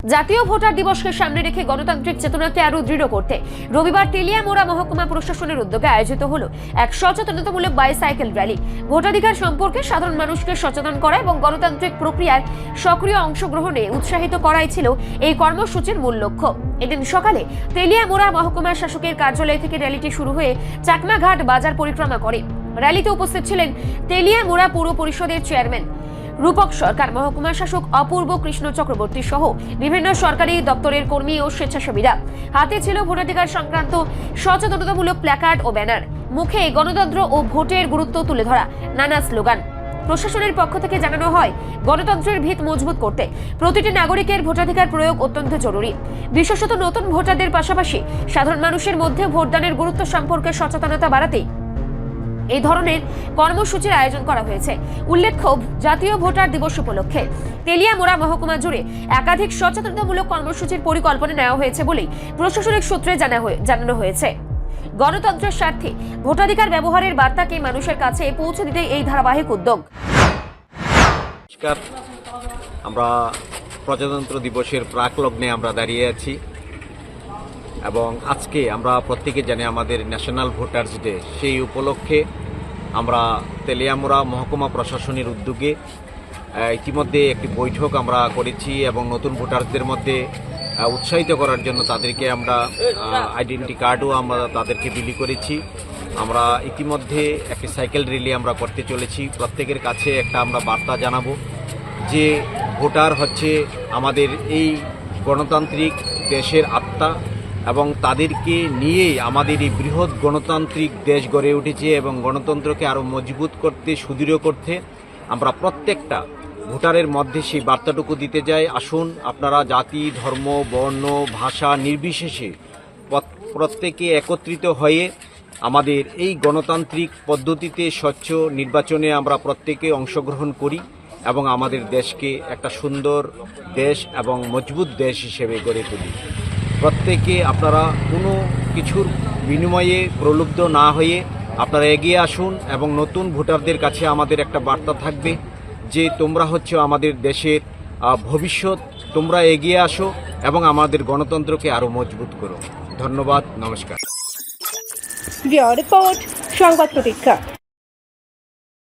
জাতীয় ভোটার দিবসকে সামনে রেখে গণতান্ত্রিক চেতনাকে আরো দৃঢ় করতে রবিবার তেলিয়ামুড়া মহকুমা প্রশাসনের উদ্যোগে আয়োজিত হলো এক সচেতনতামূলক বাইসাইকেল র্যালি। ভোটাধিকার সম্পর্কে সাধারণ মানুষকে সচেতন করা এবং গণতান্ত্রিক প্রক্রিয়ার সক্রিয় অংশগ্রহণে উৎসাহিত করাই ছিল এই কর্মসূচির মূল লক্ষ্য। এদিন সকালে তেলিয়ামুড়া মহকুমা শাসকের কার্যালয় থেকে র্যালিটি শুরু হয়ে চাকমাঘাট বাজার পরিক্রমা করে। র্যালিতে উপস্থিত ছিলেন তেলিয়ামুড়া পৌর পরিষদের চেয়ারম্যান রূপক সরকার, মহকুমা শাসক অপূর্ব কৃষ্ণ চক্রবর্তী সহ বিভিন্ন সরকারি দপ্তরের কর্মী ও স্বেচ্ছাসেবীরা। হাতে ছিল ভোটাধিকার সংক্রান্ত সচেতনতামূলক প্ল্যাকার্ড ও ব্যানার, মুখে গণতন্ত্র ও ভোটের গুরুত্ব তুলে ধরা নানা স্লোগান। প্রশাসনের পক্ষ থেকে জানানো হয়, গণতন্ত্রের ভিত মজবুত করতে প্রতিটি নাগরিকের ভোটাধিকার প্রয়োগ অত্যন্ত জরুরি। বিশেষত নতুন ভোটারদের পাশাপাশি সাধারণ মানুষের মধ্যে ভোটদানের গুরুত্ব সম্পর্কে সচেতনতা বাড়াতে এই ধরনের কর্মসূচির আয়োজন করা হয়েছে। উল্লেখ্য, জাতীয় ভোটার দিবস উপলক্ষে তেলিয়ামুড়া মহকুমা জুড়ে একাধিক সচেতনতামূলক কর্মসূচির পরিকল্পনা নেওয়া হয়েছে বলেই প্রশাসনিক সূত্রে জানানো হয়েছে। গণতন্ত্রের স্বার্থে ভোটাধিকার ব্যবহারের বার্তাকে মানুষের কাছে পৌঁছে দিতে এই ধারাবাহিক উদ্যোগ। আমরা প্রজাতন্ত্র দিবসের প্রাক লগ্নে আমরা দাঁড়িয়ে আছি এবং আজকে আমরা প্রত্যেকে জানি আমাদের ন্যাশনাল ভোটার্স ডে। সেই উপলক্ষে আমরা তেলিয়ামুড়া মহকুমা প্রশাসনের উদ্যোগে ইতিমধ্যে একটি বৈঠক আমরা করেছি এবং নতুন ভোটারদের মধ্যে উৎসাহিত করার জন্য তাদেরকে আমরা আইডেন্টি কার্ডও আমরা তাদেরকে বিলি করেছি। আমরা ইতিমধ্যে একটি সাইকেল র্যালি আমরা করতে চলেছি। প্রত্যেকের কাছে একটা আমরা বার্তা জানাবো যে ভোটার হচ্ছে আমাদের এই গণতান্ত্রিক দেশের আত্মা এবং তাদেরকে নিয়েই আমাদের এই বৃহৎ গণতান্ত্রিক দেশ গড়ে উঠেছে এবং গণতন্ত্রকে আরও মজবুত করতে, সুদৃঢ় করতে আমরা প্রত্যেকটা ভোটারের মধ্যে সেই বার্তাটুকু দিতে যাই। আসুন আপনারা জাতি, ধর্ম, বর্ণ, ভাষা নির্বিশেষে প্রত্যেকে একত্রিত হয়ে আমাদের এই গণতান্ত্রিক পদ্ধতিতে স্বচ্ছ নির্বাচনে আমরা প্রত্যেকে অংশগ্রহণ করি এবং আমাদের দেশকে একটা সুন্দর দেশ এবং মজবুত দেশ হিসেবে গড়ে তুলি। প্রত্যেকে আপনারা কোনো কিছুর বিনিময়ে প্রলুব্ধ না হয়ে আপনারা এগিয়ে আসুন এবং নতুন ভোটারদের কাছে আমাদের একটা বার্তা থাকবে যে তোমরা হচ্ছে আমাদের দেশের ভবিষ্যৎ, তোমরা এগিয়ে আসো এবং আমাদের গণতন্ত্রকে আরও মজবুত করো। ধন্যবাদ, নমস্কার। রিপোর্ট সংবাদ প্রতীক্ষা।